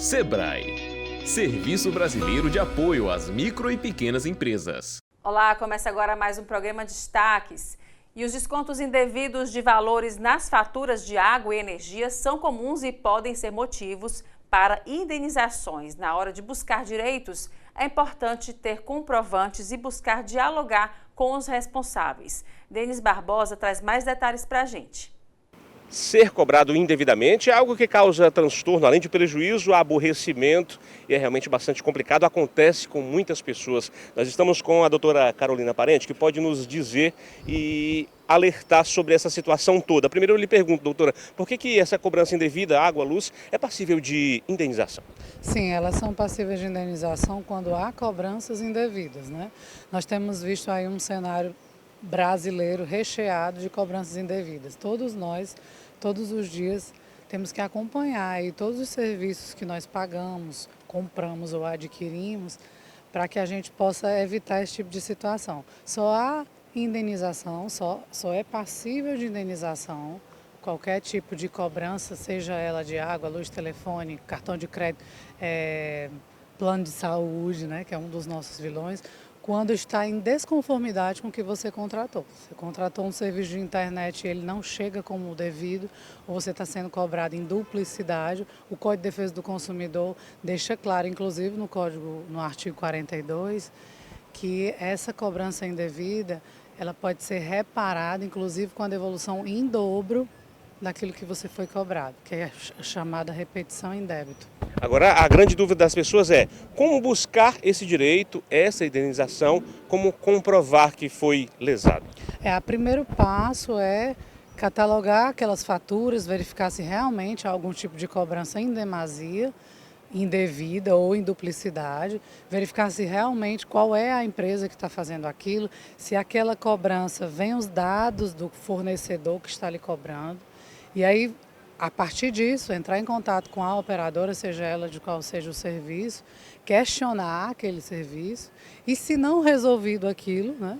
Sebrae, Serviço Brasileiro de Apoio às Micro e Pequenas Empresas. Olá, começa agora mais um programa Destaques. E os descontos indevidos de valores nas faturas de água e energia são comuns e podem ser motivos para indenizações. Na hora de buscar direitos, é importante ter comprovantes e buscar dialogar com os responsáveis. Denis Barbosa traz mais detalhes para a gente. Ser cobrado indevidamente é algo que causa transtorno, além de prejuízo, aborrecimento, e é realmente bastante complicado, acontece com muitas pessoas. Nós estamos com a doutora Carolina Parente, que pode nos dizer e alertar sobre essa situação toda. Primeiro eu lhe pergunto, doutora, por que essa cobrança indevida, água, luz, é passível de indenização? Sim, elas são passíveis de indenização quando há cobranças indevidas, né? Nós temos visto aí um cenário brasileiro recheado de cobranças indevidas. Todos nós, todos os dias, temos que acompanhar aí todos os serviços que nós pagamos, compramos ou adquirimos, para que a gente possa evitar esse tipo de situação. Só há indenização, só é passível de indenização qualquer tipo de cobrança, seja ela de água, luz, telefone, cartão de crédito, plano de saúde, né, que é um dos nossos vilões, quando está em desconformidade com o que você contratou. Você contratou um serviço de internet e ele não chega como devido, ou você está sendo cobrado em duplicidade. O Código de Defesa do Consumidor deixa claro, inclusive no artigo 42, que essa cobrança indevida ela pode ser reparada, inclusive com a devolução em dobro daquilo que você foi cobrado, que é a chamada repetição em débito. Agora, a grande dúvida das pessoas é como buscar esse direito, essa indenização, como comprovar que foi lesado? O primeiro passo é catalogar aquelas faturas, verificar se realmente há algum tipo de cobrança em demasia, indevida ou em duplicidade, verificar se realmente qual é a empresa que está fazendo aquilo, se aquela cobrança vem os dados do fornecedor que está lhe cobrando, e aí, a partir disso, entrar em contato com a operadora, seja ela de qual seja o serviço, questionar aquele serviço e, se não resolvido aquilo, né,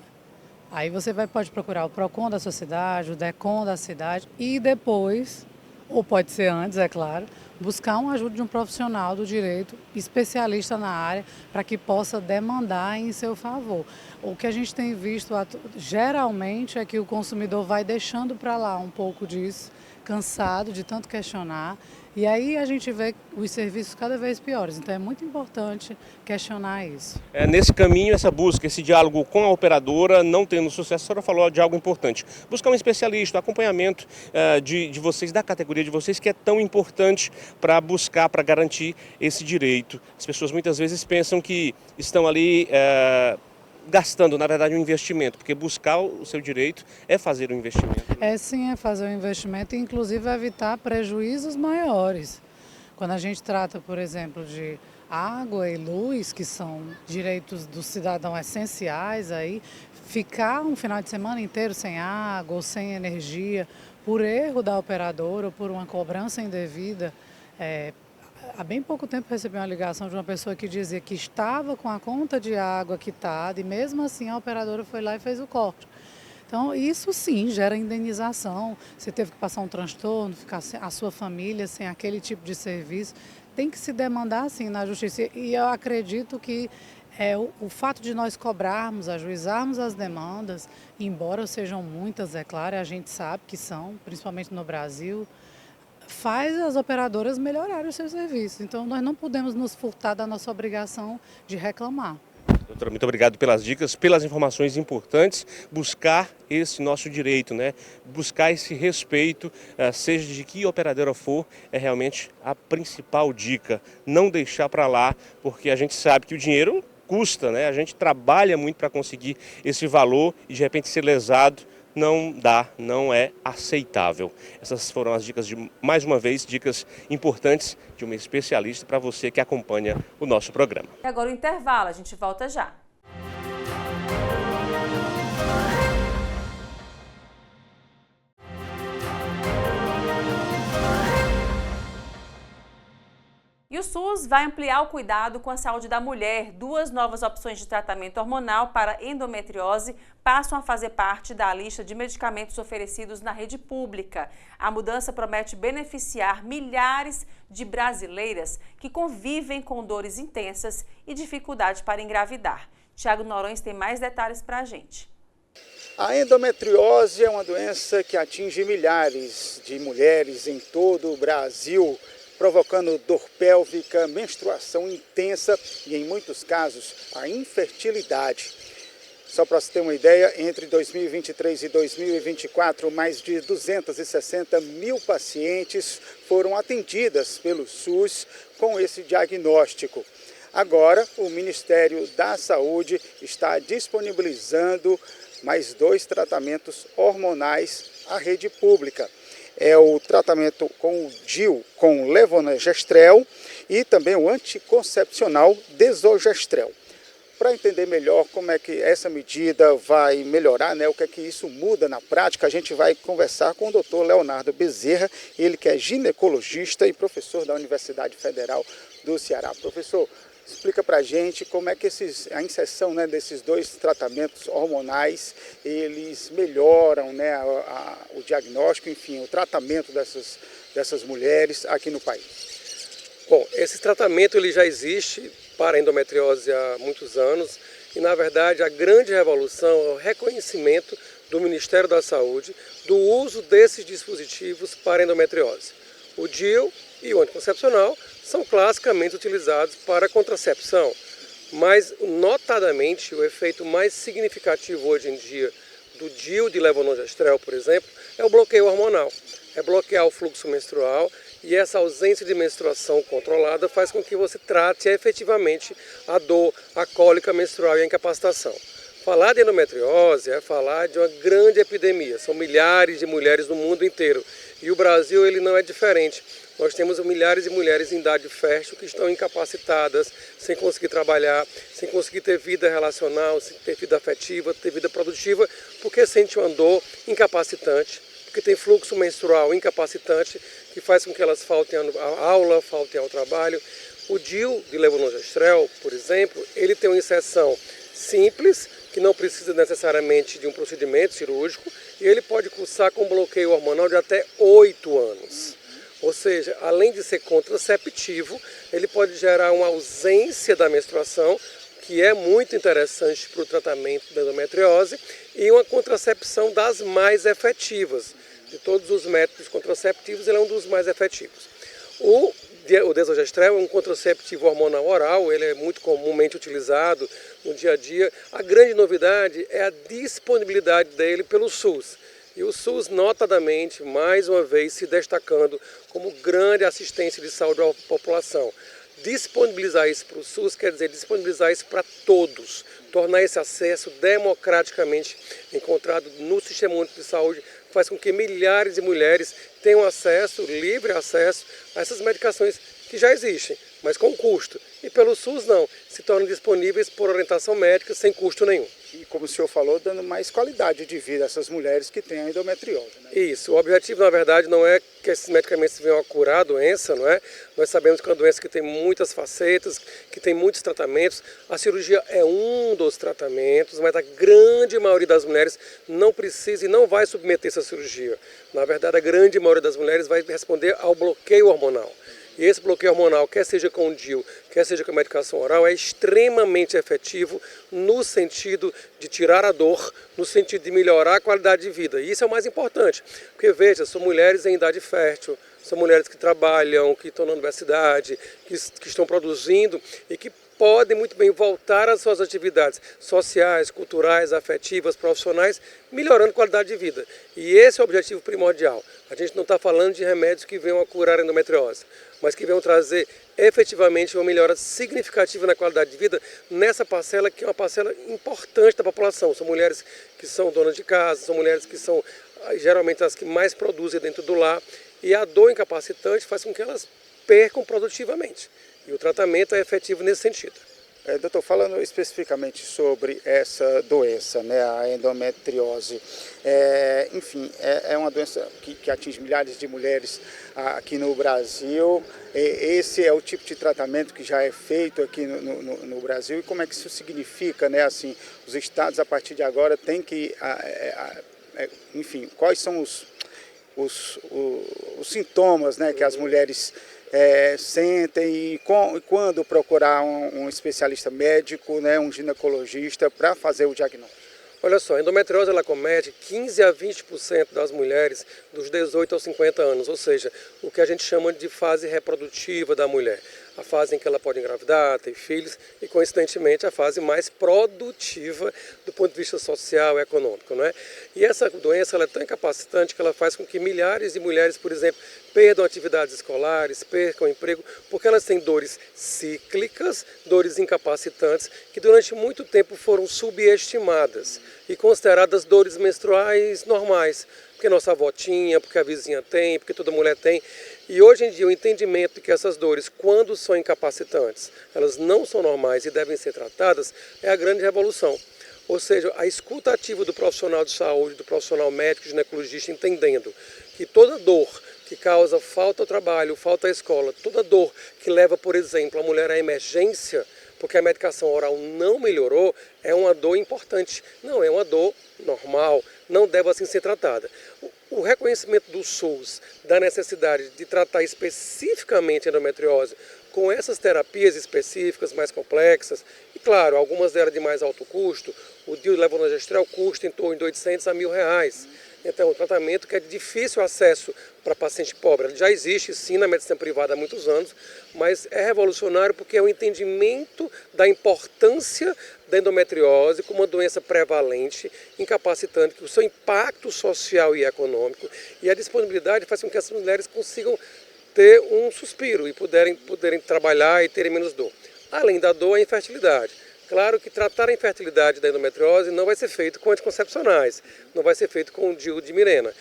aí você pode procurar o PROCON da sua cidade, o DECON da cidade e depois, ou pode ser antes, é claro, buscar uma ajuda de um profissional do direito, especialista na área, para que possa demandar em seu favor. O que a gente tem visto geralmente é que o consumidor vai deixando para lá um pouco disso, cansado de tanto questionar, e aí a gente vê os serviços cada vez piores. Então é muito importante questionar isso. Nesse caminho, essa busca, esse diálogo com a operadora, não tendo sucesso, a senhora falou de algo importante. Buscar um especialista, acompanhamento de vocês, da categoria de vocês, que é tão importante para buscar, para garantir esse direito. As pessoas muitas vezes pensam que estão ali gastando, na verdade, um investimento, porque buscar o seu direito é fazer um investimento. Sim, é fazer um investimento e, inclusive, evitar prejuízos maiores. Quando a gente trata, por exemplo, de água e luz, que são direitos do cidadão essenciais, aí, ficar um final de semana inteiro sem água ou sem energia, por erro da operadora ou por uma cobrança indevida, há bem pouco tempo recebi uma ligação de uma pessoa que dizia que estava com a conta de água quitada e mesmo assim a operadora foi lá e fez o corte. Então isso sim gera indenização, você teve que passar um transtorno, ficar a sua família sem aquele tipo de serviço, tem que se demandar sim na justiça. E eu acredito que o fato de nós cobrarmos, ajuizarmos as demandas, embora sejam muitas, é claro, a gente sabe que são, principalmente no Brasil, faz as operadoras melhorarem o seu serviço. Então, nós não podemos nos furtar da nossa obrigação de reclamar. Doutora, muito obrigado pelas dicas, pelas informações importantes. Buscar esse nosso direito, né? Buscar esse respeito, seja de que operadora for, é realmente a principal dica. Não deixar para lá, porque a gente sabe que o dinheiro custa, né? A gente trabalha muito para conseguir esse valor e de repente ser lesado. Não dá, não é aceitável. Essas foram as dicas mais uma vez, dicas importantes de uma especialista para você que acompanha o nosso programa. E agora o intervalo, a gente volta já. E E o SUS vai ampliar o cuidado com a saúde da mulher. 2 novas opções de tratamento hormonal para endometriose passam a fazer parte da lista de medicamentos oferecidos na rede pública. A mudança promete beneficiar milhares de brasileiras que convivem com dores intensas e dificuldade para engravidar. Tiago Noronha tem mais detalhes para a gente. A endometriose é uma doença que atinge milhares de mulheres em todo o Brasil, provocando dor pélvica, menstruação intensa e, em muitos casos, a infertilidade. Só para você ter uma ideia, entre 2023 e 2024, mais de 260 mil pacientes foram atendidas pelo SUS com esse diagnóstico. Agora, o Ministério da Saúde está disponibilizando mais 2 tratamentos hormonais à rede pública. É o tratamento com o DIU, com levonorgestrel, e também o anticoncepcional desogestrel. Para entender melhor como é que essa medida vai melhorar, o que é que isso muda na prática, a gente vai conversar com o Dr. Leonardo Bezerra, ele que é ginecologista e professor da Universidade Federal do Ceará. Professor, explica para a gente como é que a inserção desses 2 tratamentos hormonais, eles melhoram o diagnóstico, enfim, o tratamento dessas mulheres aqui no país. Bom, esse tratamento ele já existe para a endometriose há muitos anos e, na verdade, a grande revolução é o reconhecimento do Ministério da Saúde do uso desses dispositivos para a endometriose. O DIU e o anticoncepcional são classicamente utilizados para contracepção, mas notadamente o efeito mais significativo hoje em dia do DIU de levonorgestrel, por exemplo, é o bloqueio hormonal. É bloquear o fluxo menstrual e essa ausência de menstruação controlada faz com que você trate efetivamente a dor, a cólica menstrual e a incapacitação. Falar de endometriose é falar de uma grande epidemia, são milhares de mulheres no mundo inteiro e o Brasil ele não é diferente. Nós temos milhares de mulheres em idade fértil que estão incapacitadas, sem conseguir trabalhar, sem conseguir ter vida relacional, sem ter vida afetiva, ter vida produtiva, porque sente uma dor incapacitante, porque tem fluxo menstrual incapacitante, que faz com que elas faltem à aula, faltem ao trabalho. O DIU de levonorgestrel, por exemplo, ele tem uma inserção simples, que não precisa necessariamente de um procedimento cirúrgico, e ele pode cursar com bloqueio hormonal de até 8 anos. Ou seja, além de ser contraceptivo, ele pode gerar uma ausência da menstruação, que é muito interessante para o tratamento da endometriose, e uma contracepção das mais efetivas. De todos os métodos contraceptivos, ele é um dos mais efetivos. O desogestrel é um contraceptivo hormonal oral, ele é muito comumente utilizado no dia a dia. A grande novidade é a disponibilidade dele pelo SUS. E o SUS, notadamente, mais uma vez, se destacando como grande assistência de saúde à população. Disponibilizar isso para o SUS quer dizer disponibilizar isso para todos, tornar esse acesso democraticamente encontrado no Sistema Único de Saúde, faz com que milhares de mulheres tenham acesso, livre acesso a essas medicações que já existem, mas com custo. E pelo SUS não, se tornam disponíveis por orientação médica sem custo nenhum. E como o senhor falou, dando mais qualidade de vida a essas mulheres que têm a endometriose. Isso, o objetivo na verdade não é que esses medicamentos venham a curar a doença, não é? Nós sabemos que é uma doença que tem muitas facetas, que tem muitos tratamentos. A cirurgia é um dos tratamentos, mas a grande maioria das mulheres não precisa e não vai submeter essa cirurgia. Na verdade, a grande maioria das mulheres vai responder ao bloqueio hormonal. E esse bloqueio hormonal, quer seja com o DIU, quer seja com a medicação oral, é extremamente efetivo no sentido de tirar a dor, no sentido de melhorar a qualidade de vida. E isso é o mais importante, porque veja, são mulheres em idade fértil, são mulheres que trabalham, que estão na universidade, que estão produzindo e que podem muito bem voltar às suas atividades sociais, culturais, afetivas, profissionais, melhorando a qualidade de vida. E esse é o objetivo primordial. A gente não está falando de remédios que venham a curar a endometriose, mas que venham trazer efetivamente uma melhora significativa na qualidade de vida nessa parcela que é uma parcela importante da população. São mulheres que são donas de casa, são mulheres que são geralmente as que mais produzem dentro do lar, e a dor incapacitante faz com que elas percam produtivamente. E o tratamento é efetivo nesse sentido. Doutor, falando especificamente sobre essa doença, né, a endometriose, enfim, é uma doença que atinge milhares de mulheres aqui no Brasil. Esse é o tipo de tratamento que já é feito aqui no Brasil, e como é que isso significa, né, assim, os estados a partir de agora têm que, enfim, quais são os sintomas, né, que as mulheres sentem, e quando procurar um especialista médico, né, um ginecologista, para fazer o diagnóstico? Olha só, a endometriose ela comete 15 a 20% das mulheres dos 18 aos 50 anos, ou seja, o que a gente chama de fase reprodutiva da mulher. A fase em que ela pode engravidar, ter filhos e, coincidentemente, a fase mais produtiva do ponto de vista social e econômico, não é? E essa doença ela é tão incapacitante que ela faz com que milhares de mulheres, por exemplo, perdam atividades escolares, percam emprego, porque elas têm dores cíclicas, dores incapacitantes, que durante muito tempo foram subestimadas e consideradas dores menstruais normais, porque nossa avó tinha, porque a vizinha tem, porque toda mulher tem. E hoje em dia o entendimento de que essas dores, quando são incapacitantes, elas não são normais e devem ser tratadas, é a grande revolução. Ou seja, a escuta ativa do profissional de saúde, do profissional médico, ginecologista, entendendo que toda dor que causa falta ao trabalho, falta à escola, toda dor que leva, por exemplo, a mulher à emergência, porque a medicação oral não melhorou, é uma dor importante. Não, é uma dor normal, não deve assim ser tratada. O reconhecimento do SUS da necessidade de tratar especificamente a endometriose com essas terapias específicas, mais complexas, e claro, algumas delas de mais alto custo, o dihidrolevonorgestrel custa em torno de R$800 a R$1.000. Então, o tratamento que é de difícil acesso para paciente pobre, ele já existe sim na medicina privada há muitos anos, mas é revolucionário porque é o entendimento da importância da endometriose como uma doença prevalente, incapacitante, que o seu impacto social e econômico e a disponibilidade faz com que essas mulheres consigam ter um suspiro e poderem trabalhar e terem menos dor. Além da dor, a infertilidade. Claro que tratar a infertilidade da endometriose não vai ser feito com anticoncepcionais, não vai ser feito com o DIU de Mirena.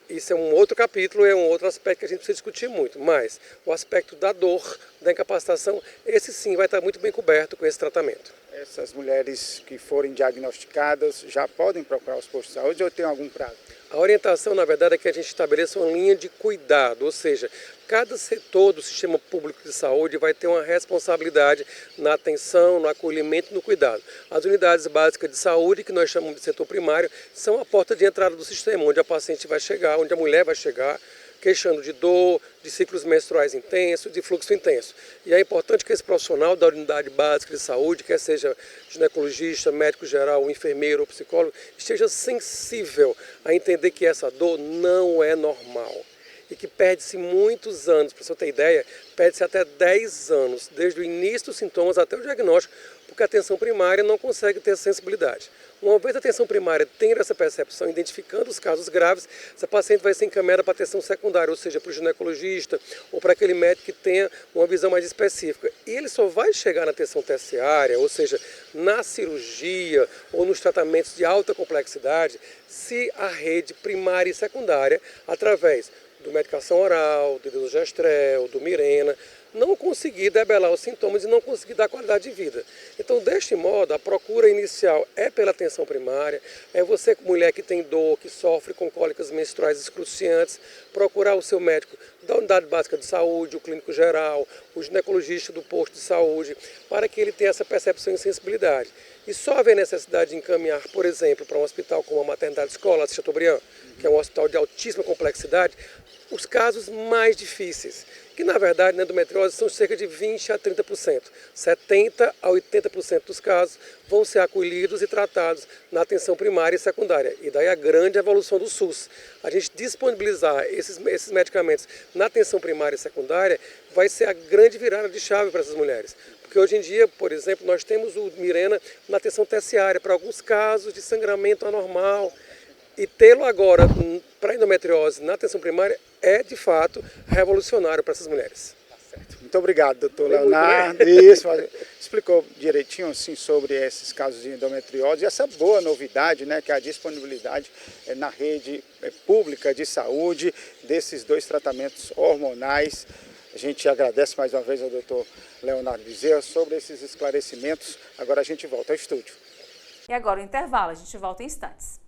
Isso é um outro capítulo, é um outro aspecto que a gente precisa discutir muito, mas o aspecto da dor, da incapacitação, esse sim vai estar muito bem coberto com esse tratamento. Essas mulheres que forem diagnosticadas já podem procurar os postos de saúde ou tem algum prazo? A orientação, na verdade, é que a gente estabeleça uma linha de cuidado, ou seja, cada setor do sistema público de saúde vai ter uma responsabilidade na atenção, no acolhimento e no cuidado. As unidades básicas de saúde, que nós chamamos de setor primário, são a porta de entrada do sistema, onde a paciente vai chegar, onde a mulher vai chegar, queixando de dor, de ciclos menstruais intensos, de fluxo intenso. E é importante que esse profissional da unidade básica de saúde, quer seja ginecologista, médico geral, enfermeiro ou psicólogo, esteja sensível a entender que essa dor não é normal. E que perde-se muitos anos, para você ter ideia, perde-se até 10 anos, desde o início dos sintomas até o diagnóstico, porque a atenção primária não consegue ter essa sensibilidade. Uma vez a atenção primária tendo essa percepção, identificando os casos graves, essa paciente vai ser encaminhada para a atenção secundária, ou seja, para o ginecologista ou para aquele médico que tenha uma visão mais específica. E ele só vai chegar na atenção terciária, ou seja, na cirurgia ou nos tratamentos de alta complexidade, se a rede primária e secundária, através do medicação oral, do dihidrogestrel, do Mirena, não conseguir debelar os sintomas e não conseguir dar qualidade de vida. Então, deste modo, a procura inicial é pela atenção primária, é você, mulher que tem dor, que sofre com cólicas menstruais excruciantes, procurar o seu médico da unidade básica de saúde, o clínico geral, o ginecologista do posto de saúde, para que ele tenha essa percepção e sensibilidade. E só haver necessidade de encaminhar, por exemplo, para um hospital como a Maternidade Escola de Chateaubriand, que é um hospital de altíssima complexidade, os casos mais difíceis, que na verdade na endometriose são cerca de 20% a 30%. 70% a 80% dos casos vão ser acolhidos e tratados na atenção primária e secundária. E daí a grande evolução do SUS. A gente disponibilizar esses medicamentos na atenção primária e secundária vai ser a grande virada de chave para essas mulheres. Porque hoje em dia, por exemplo, nós temos o Mirena na atenção terciária para alguns casos de sangramento anormal. E tê-lo agora para endometriose na atenção primária é, de fato, revolucionário para essas mulheres. Muito obrigado, doutor Leonardo. Isso, explicou direitinho assim, sobre esses casos de endometriose e essa boa novidade, né, que é a disponibilidade na rede pública de saúde desses dois tratamentos hormonais A gente agradece mais uma vez ao doutor Leonardo Bezerra sobre esses esclarecimentos. Agora a gente volta ao estúdio. E agora o intervalo, a gente volta em instantes.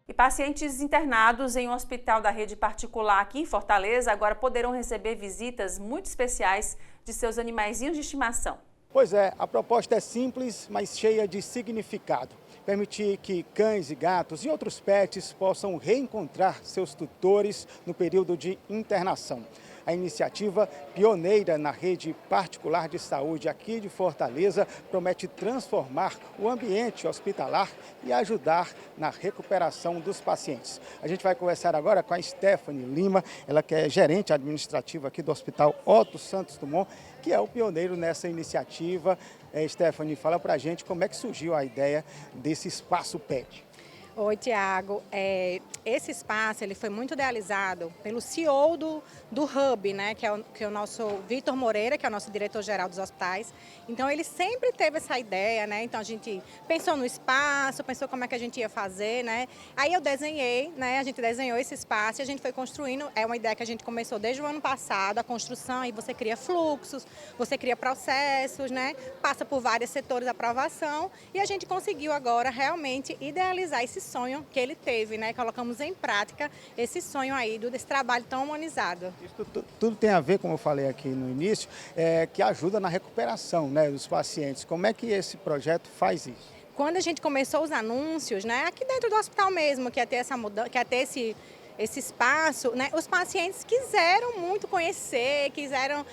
E pacientes internados em um hospital da rede particular aqui em Fortaleza agora poderão receber visitas muito especiais de seus animaizinhos de estimação. Pois é, a proposta é simples, mas cheia de significado. Permitir que cães e gatos e outros pets possam reencontrar seus tutores no período de internação. A iniciativa, pioneira na rede particular de saúde aqui de Fortaleza, promete transformar o ambiente hospitalar e ajudar na recuperação dos pacientes. A gente vai conversar agora com a Stephanie Lima, ela que é gerente administrativa aqui do Hospital Otto Santos Dumont, que é o pioneiro nessa iniciativa. Stephanie, fala pra gente como é que surgiu a ideia desse espaço pet. Oi, Tiago. Esse espaço ele foi muito idealizado pelo CEO do Hub, né, que é o nosso Vitor Moreira, que é o nosso diretor-geral dos hospitais. Então, ele sempre teve essa ideia, né? Então, a gente pensou no espaço, pensou como é que a gente ia fazer, né? Aí eu desenhei, né? A gente desenhou esse espaço e a gente foi construindo. É uma ideia que a gente começou desde o ano passado, a construção, e você cria fluxos, você cria processos, né? Passa por vários setores de aprovação e a gente conseguiu agora realmente idealizar esse sonho que ele teve, né? Colocamos em prática esse sonho aí desse trabalho tão humanizado. Isso tudo tem a ver, como eu falei aqui no início, que ajuda na recuperação, né, dos pacientes. Como é que esse projeto faz isso? Quando a gente começou os anúncios, né, aqui dentro do hospital mesmo, que ia ter essa mudança, que ia ter esse espaço, né, os pacientes quiseram muito conhecer, quiseram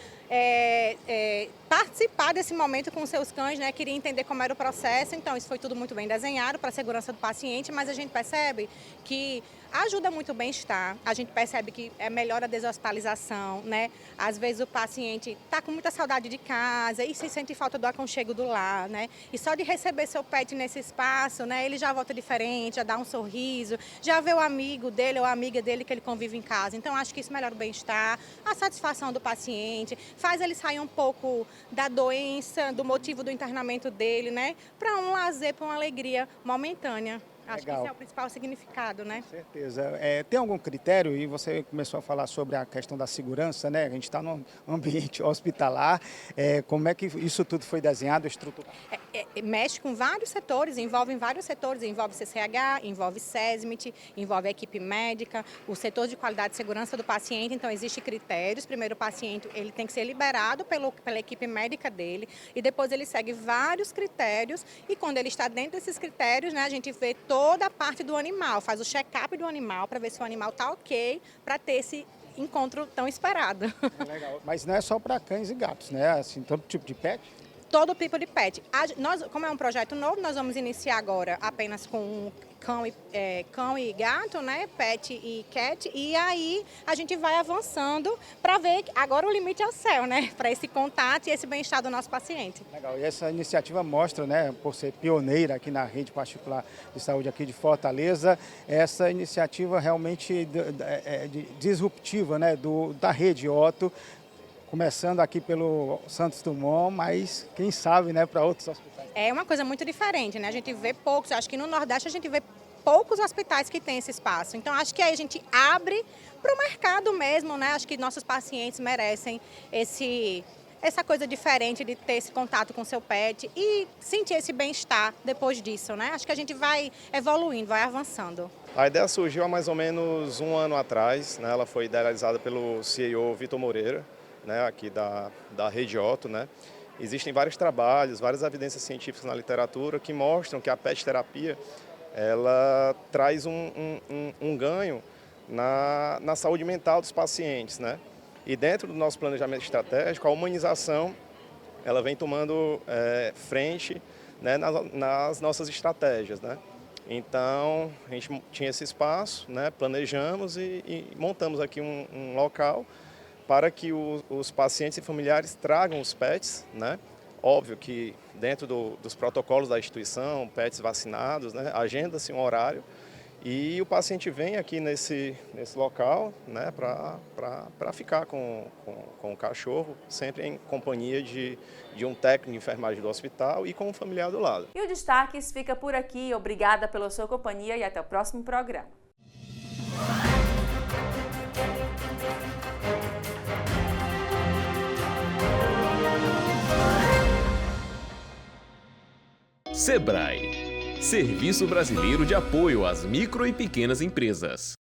participar desse momento com seus cães, né? Queria entender como era o processo, então isso foi tudo muito bem desenhado para a segurança do paciente, mas a gente percebe que ajuda muito o bem-estar, a gente percebe que melhora a deshospitalização, né? Às vezes o paciente está com muita saudade de casa e se sente falta do aconchego do lar, né? E só de receber seu pet nesse espaço, né? Ele já volta diferente, já dá um sorriso, já vê o amigo dele ou a amiga dele que ele convive em casa. Então acho que isso melhora o bem-estar, a satisfação do paciente, faz ele sair um pouco da doença, do motivo do internamento dele, né? Para um lazer, para uma alegria momentânea. Acho que esse é o principal significado, né? Com certeza. Tem algum critério, e você começou a falar sobre a questão da segurança, né? A gente está num ambiente hospitalar, como é que isso tudo foi desenhado, estruturado? Mexe com vários setores, envolve CCH, envolve SESMIT, envolve a equipe médica, o setor de qualidade e segurança do paciente, então existem critérios. Primeiro o paciente ele tem que ser liberado pela equipe médica dele e depois ele segue vários critérios e quando ele está dentro desses critérios, né, a gente vê toda a parte do animal, faz o check-up do animal para ver se o animal está ok para ter esse encontro tão esperado. Legal. Mas não é só para cães e gatos, né? Assim, todo tipo de pet? Todo tipo de pet. Nós, como é um projeto novo, nós vamos iniciar agora apenas com cão e gato, né? Pet e cat. E aí a gente vai avançando para ver que agora o limite é o céu, né? Para esse contato e esse bem-estar do nosso paciente. Legal. E essa iniciativa mostra, né, por ser pioneira aqui na rede particular de saúde aqui de Fortaleza, essa iniciativa realmente disruptiva, né, da rede Otto, começando aqui pelo Santos Dumont, mas quem sabe, né, para outros hospitais. É uma coisa muito diferente, né? A gente vê poucos, acho que no Nordeste a gente vê poucos hospitais que têm esse espaço. Então acho que aí a gente abre para o mercado mesmo, né? Acho que nossos pacientes merecem essa coisa diferente de ter esse contato com seu pet e sentir esse bem-estar depois disso, né? Acho que a gente vai evoluindo, vai avançando. A ideia surgiu há mais ou menos um ano atrás, né? Ela foi idealizada pelo CEO Vitor Moreira, né, aqui da Rede Otto, né? Existem vários trabalhos, várias evidências científicas na literatura que mostram que a pet terapia ela traz um ganho na saúde mental dos pacientes, né? E dentro do nosso planejamento estratégico, a humanização ela vem tomando frente, né, nas nossas estratégias, né? Então, a gente tinha esse espaço, né, planejamos e montamos aqui um local para que os pacientes e familiares tragam os pets, né? Óbvio que dentro dos protocolos da instituição, pets vacinados, né? Agenda-se um horário E o paciente vem aqui nesse local, né, para ficar com o cachorro, sempre em companhia de um técnico de enfermagem do hospital e com um familiar do lado. E o Destaques fica por aqui. Obrigada pela sua companhia e até o próximo programa. Sebrae, Serviço Brasileiro de Apoio às Micro e Pequenas Empresas.